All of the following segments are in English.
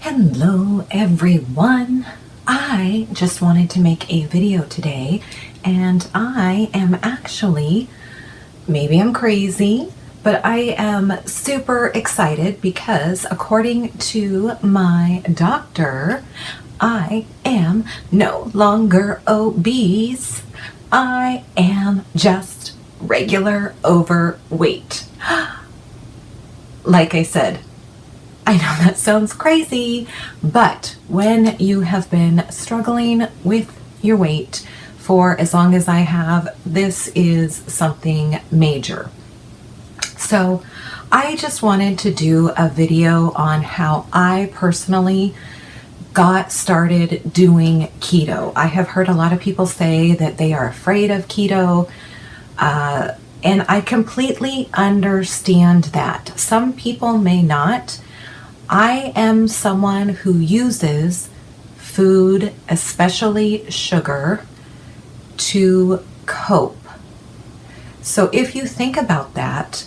Hello everyone. I just wanted to make a video today, and I am actually, maybe I'm crazy, but I am super excited because according to my doctor, I am no longer obese. I am just regular overweight. Like I said, I know that sounds crazy, but when you have been struggling with your weight for as long as I have, this is something major. So I just wanted to do a video on how I personally got started doing keto. I have heard a lot of people say that they are afraid of keto, and I completely understand that. Some people may not. I am someone who uses food, especially sugar, to cope. So if you think about that,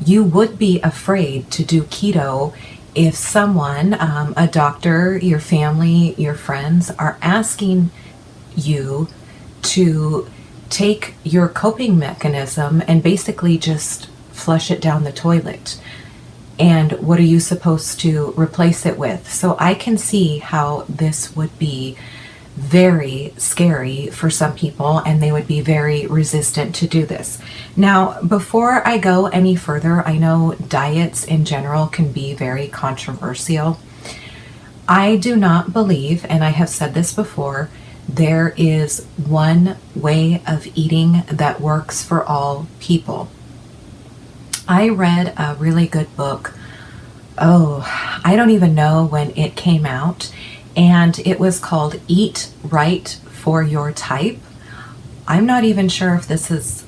you would be afraid to do keto if someone, a doctor, your family, your friends, are asking you to take your coping mechanism and basically just flush it down the toilet. And what are you supposed to replace it with? So I can see how this would be very scary for some people, and they would be very resistant to do this. Now, before I go any further, I know diets in general can be very controversial. I do not believe, and I have said this before, there is one way of eating that works for all people. I read a really good book. I don't even know when it came out, and it was called Eat Right for Your Type. I'm not even sure if this is,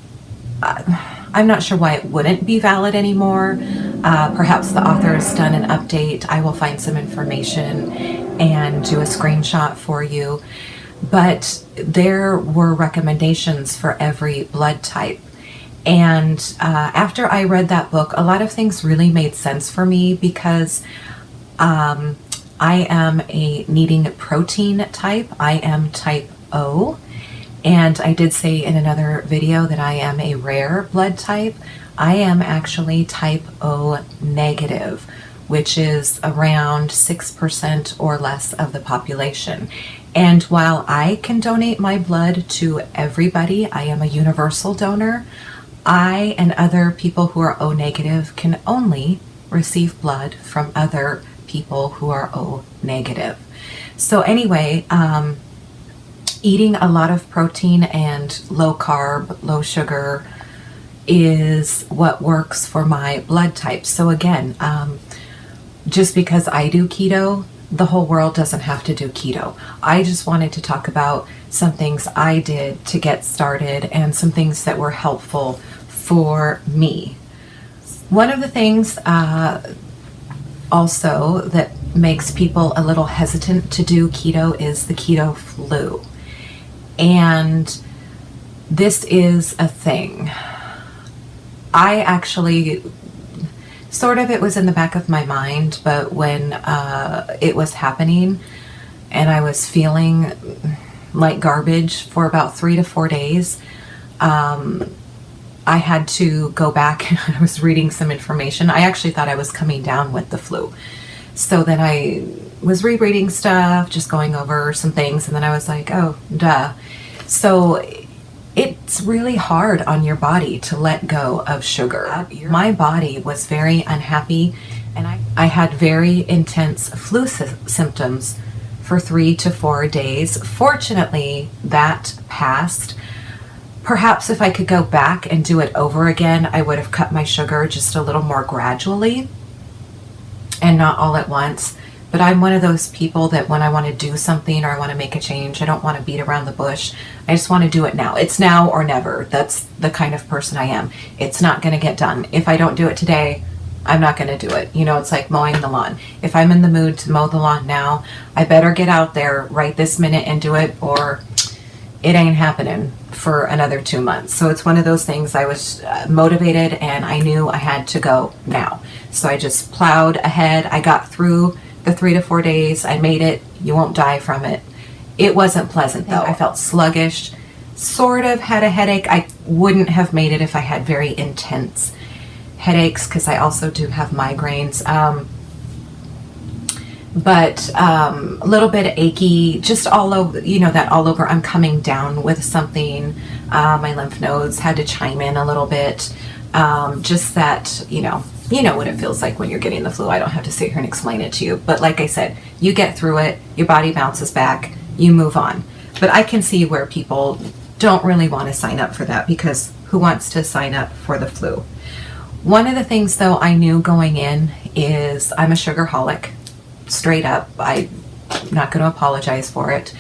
I'm not sure why it wouldn't be valid anymore. Perhaps the author has done an update. I will find some information and do a screenshot for you. But there were recommendations for every blood type. And after I read that book, a lot of things really made sense for me because I am a needing protein type. I am type O. And I did say in another video that I am a rare blood type. I am actually type O negative, which is around 6% or less of the population. And while I can donate my blood to everybody, I am a universal donor. I and other people who are O negative can only receive blood from other people who are O negative. So anyway, eating a lot of protein and low carb, low sugar is what works for my blood type. So again, just because I do keto, the whole world doesn't have to do keto. I just wanted to talk about some things I did to get started and some things that were helpful for me. One of the things also that makes people a little hesitant to do keto is the keto flu. And this is a thing. I actually, sort of, it was in the back of my mind, but when it was happening and I was feeling like garbage for about 3 to 4 days, I had to go back and I was reading some information. I actually thought I was coming down with the flu. So then I was rereading stuff, just going over some things, and then I was like, oh, duh. So it's really hard on your body to let go of sugar. My body was very unhappy, and I had very intense flu symptoms for 3 to 4 days. Fortunately, that passed. Perhaps if I could go back and do it over again, I would have cut my sugar just a little more gradually and not all at once. But I'm one of those people that when I want to do something or I want to make a change, I don't want to beat around the bush. I just want to do it now. It's now or never. That's the kind of person I am. It's not going to get done. If I don't do it today, I'm not going to do it. You know, it's like mowing the lawn. If I'm in the mood to mow the lawn now, I better get out there right this minute and do it, or it ain't happening for another 2 months. So it's one of those things. I was motivated and I knew I had to go now. So I just plowed ahead. I got through the 3 to 4 days I made it, you won't die from it. It wasn't pleasant though. I felt sluggish, sort of had a headache. I wouldn't have made it if I had very intense headaches, because I also do have migraines. But a little bit achy, just all over, that all over. I'm coming down with something. My lymph nodes had to chime in a little bit. Just that, you know what it feels like when you're getting the flu. I don't have to sit here and explain it to you. But like I said, you get through it, your body bounces back, you move on. But I can see where people don't really want to sign up for that, because who wants to sign up for the flu? One of the things though I knew going in is I'm a sugarholic, straight up. I'm not going to apologize for it.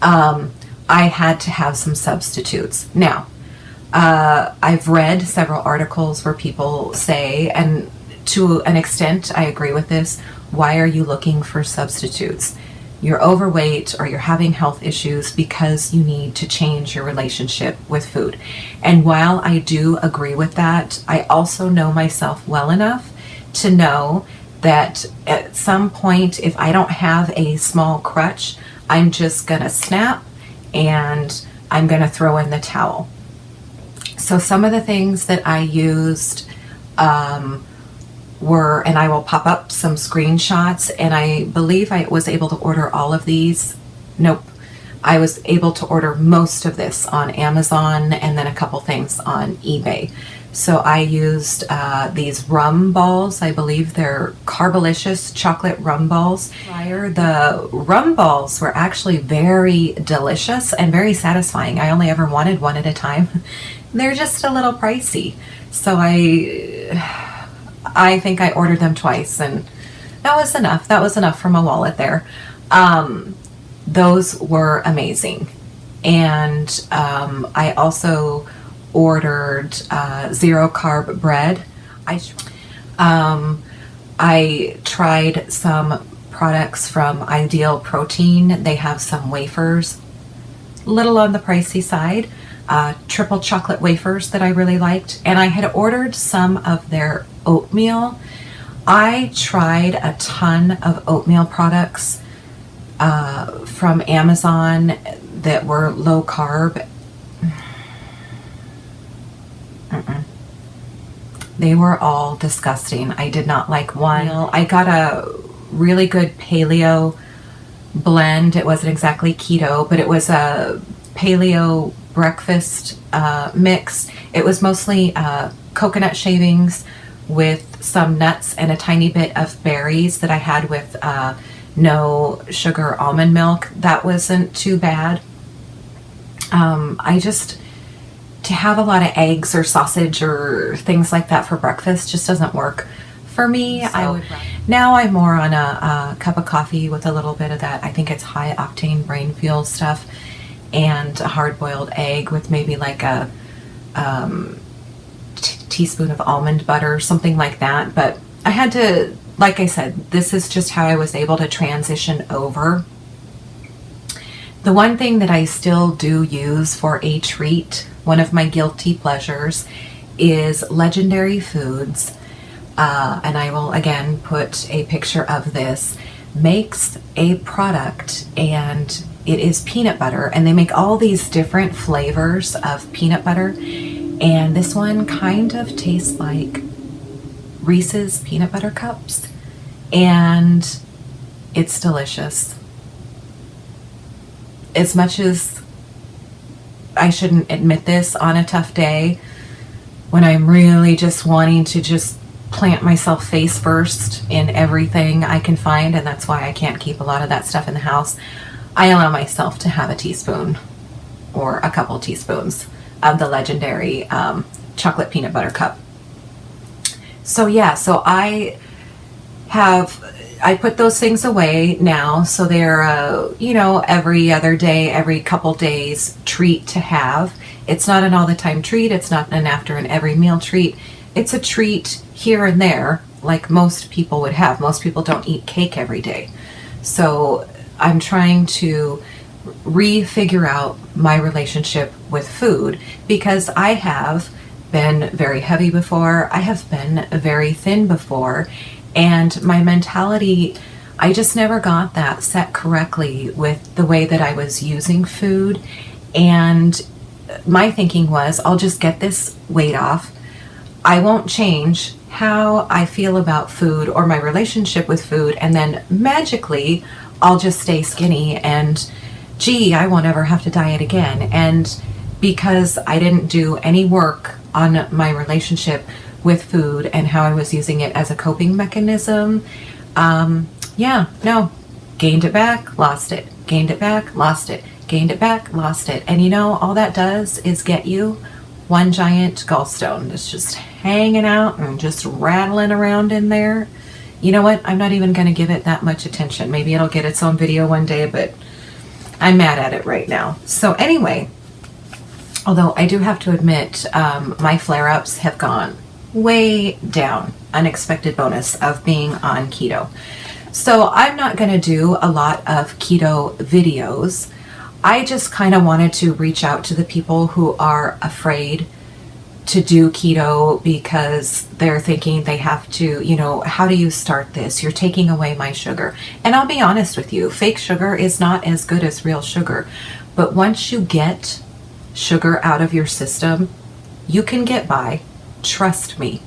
I had to have some substitutes. Now, I've read several articles where people say, and to an extent I agree with this, why are you looking for substitutes? You're overweight or you're having health issues because you need to change your relationship with food. And while I do agree with that, I also know myself well enough to know that at some point, if I don't have a small crutch, I'm just gonna snap and I'm gonna throw in the towel. So some of the things that I used were, and I will pop up some screenshots, and I believe I was able to order all of these. Nope. I was able to order most of this on Amazon and then a couple things on eBay. So I used these rum balls. I believe they're Carbolicious chocolate rum balls. The rum balls were actually very delicious and very satisfying. I only ever wanted one at a time. They're just a little pricey. So I think I ordered them twice, and that was enough. That was enough for my wallet there. Those were amazing. And I also ordered 0 carb bread. I tried some products from Ideal Protein. They have some wafers, little on the pricey side, triple chocolate wafers that I really liked. And I had ordered some of their oatmeal. I tried a ton of oatmeal products from Amazon that were low carb. They were all disgusting. I did not like one. I got a really good paleo blend. It wasn't exactly keto, but it was a paleo breakfast mix. It was mostly coconut shavings with some nuts and a tiny bit of berries that I had with no sugar almond milk. That wasn't too bad. To have a lot of eggs or sausage or things like that for breakfast just doesn't work for me. So now I'm more on a cup of coffee with a little bit of that. I think it's high octane brain fuel stuff, and a hard boiled egg with maybe like a teaspoon of almond butter, something like that. But I had to, like I said, this is just how I was able to transition over. The one thing that I still do use for a treat, one of my guilty pleasures, is Legendary Foods, and I will again put a picture of this, makes a product, and it is peanut butter, and they make all these different flavors of peanut butter, and this one kind of tastes like Reese's peanut butter cups, and it's delicious. As much as I shouldn't admit this on a tough day, when I'm really just wanting to just plant myself face first in everything I can find, and that's why I can't keep a lot of that stuff in the house, I allow myself to have a teaspoon or a couple teaspoons of the Legendary chocolate peanut butter cup. So yeah, so I put those things away now, so they're every other day, every couple days treat to have. It's not an all the time treat. It's not an after and every meal treat. It's a treat here and there, like most people would have. Most people don't eat cake every day. So I'm trying to refigure out my relationship with food, because I have been very heavy before. I have been very thin before. And my mentality I just never got that set correctly with the way that I was using food. And my thinking was, I'll just get this weight off. I won't change how I feel about food or my relationship with food, and then magically I'll just stay skinny and gee, I won't ever have to diet again. And because I didn't do any work on my relationship with food and how I was using it as a coping mechanism, gained it back, lost it, gained it back, lost it, gained it back, lost it. And you know, all that does is get you one giant gallstone that's just hanging out and just rattling around in there. You know what? I'm not even going to give it that much attention. Maybe it'll get its own video one day, but I'm mad at it right now. So anyway, although I do have to admit, my flare-ups have gone way down. Unexpected bonus of being on keto. So I'm not going to do a lot of keto videos. I just kind of wanted to reach out to the people who are afraid to do keto because they're thinking they have to, you know, how do you start this? You're taking away my sugar. And I'll be honest with you, fake sugar is not as good as real sugar. But once you get sugar out of your system, you can get by. Trust me,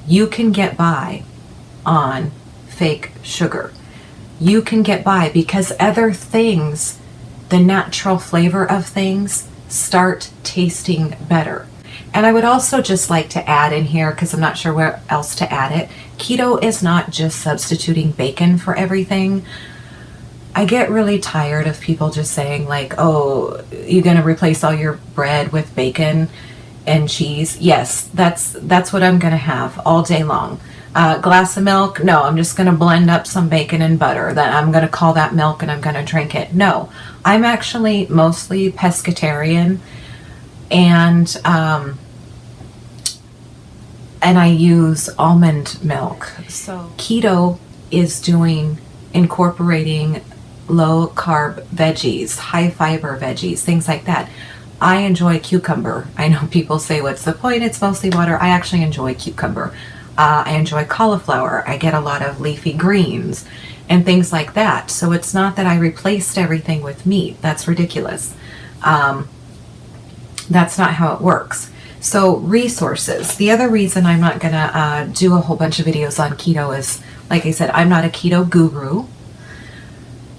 you can get by on fake sugar. You can get by because other things, the natural flavor of things, start tasting better. And I would also just like to add in here, because I'm not sure where else to add it, keto is not just substituting bacon for everything. I get really tired of people just saying like, oh, you're going to replace all your bread with bacon and cheese. Yes, that's what I'm going to have all day long. Glass of milk? No, I'm just going to blend up some bacon and butter. Then I'm going to call that milk and I'm going to drink it. No, I'm actually mostly pescatarian, and I use almond milk. So keto is incorporating low carb veggies, high fiber veggies, things like that. I enjoy cucumber. I know people say, what's the point? It's mostly water. I actually enjoy cucumber. I enjoy cauliflower. I get a lot of leafy greens and things like that. So it's not that I replaced everything with meat. That's ridiculous. That's not how it works. So resources. The other reason I'm not going to do a whole bunch of videos on keto is, like I said, I'm not a keto guru.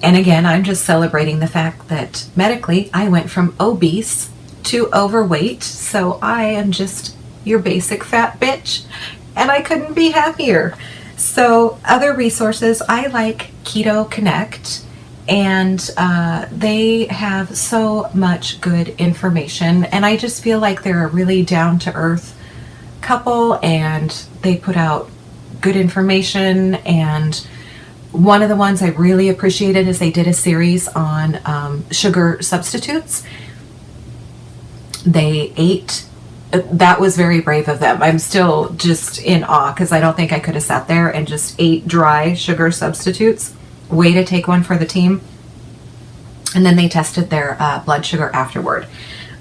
And again, I'm just celebrating the fact that medically I went from obese to overweight. So I am just your basic fat bitch, and I couldn't be happier. So other resources, I like Keto Connect, and they have so much good information, and I just feel like they're a really down-to-earth couple, and they put out good information. And one of the ones I really appreciated is they did a series on sugar substitutes. They ate, that was very brave of them. I'm still just in awe because I don't think I could have sat there and just ate dry sugar substitutes. Way to take one for the team. And then they tested their blood sugar afterward.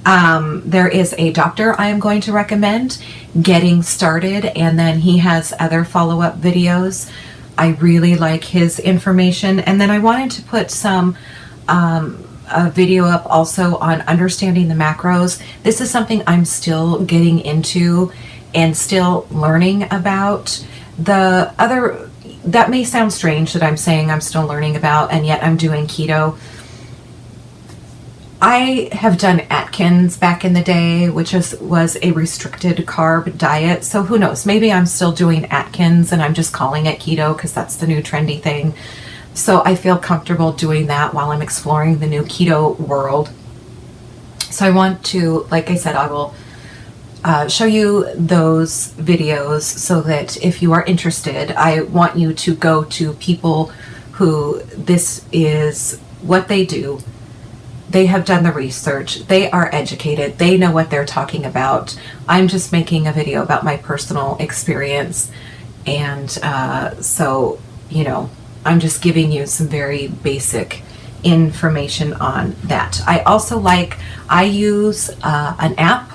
There is a doctor I am going to recommend, Getting Started, and then he has other follow-up videos. I really like his information. And then I wanted to put some a video up also on understanding the macros. This is something I'm still getting into and still learning about. The other, that may sound strange that I'm saying I'm still learning about and yet I'm doing keto. I have done Atkins back in the day, which was a restricted carb diet. So who knows, maybe I'm still doing Atkins and I'm just calling it keto because that's the new trendy thing. So I feel comfortable doing that while I'm exploring the new keto world. So I want to, like I said, I will show you those videos so that if you are interested, I want you to go to people who this is what they do. They have done the research. They are educated. They know what they're talking about. I'm just making a video about my personal experience. And so, you know, I'm just giving you some very basic information on that. I also I use an app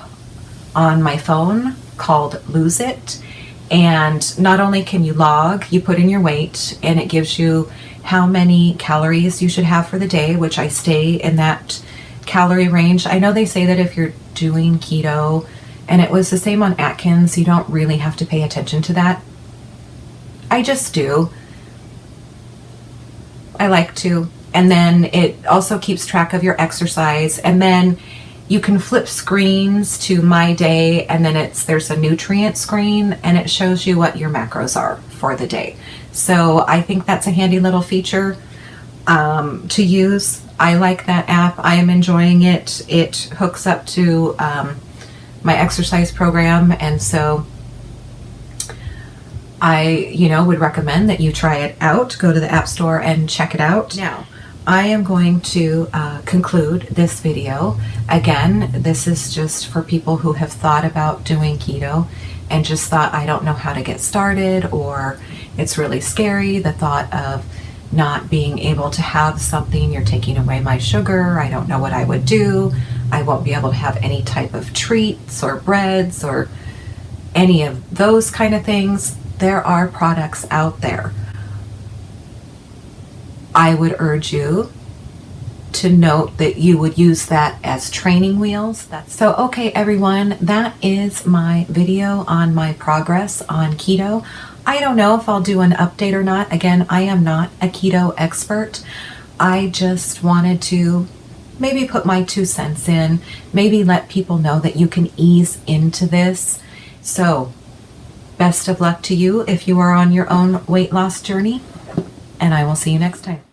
on my phone called Lose It. And not only can you log, you put in your weight, and it gives you how many calories you should have for the day, which I stay in that calorie range. I know they say that if you're doing keto, and it was the same on Atkins, you don't really have to pay attention to that. I just do. I like to. And then it also keeps track of your exercise. And then you can flip screens to My Day, and then there's a nutrient screen, and it shows you what your macros are for the day. So I think that's a handy little feature to use. I like that app. I am enjoying it. It hooks up to my exercise program, and so I, would recommend that you try it out. Go to the App Store and check it out. Now, I am going to conclude this video. Again, this is just for people who have thought about doing keto and just thought, I don't know how to get started, or it's really scary, the thought of not being able to have something, you're taking away my sugar, I don't know what I would do, I won't be able to have any type of treats or breads or any of those kind of things. There are products out there. I would urge you to note that you would use that as training wheels. So, okay, everyone, that is my video on my progress on keto. I don't know if I'll do an update or not. Again, I am not a keto expert. I just wanted to maybe put my 2 cents in, maybe let people know that you can ease into this. So, best of luck to you if you are on your own weight loss journey, and I will see you next time.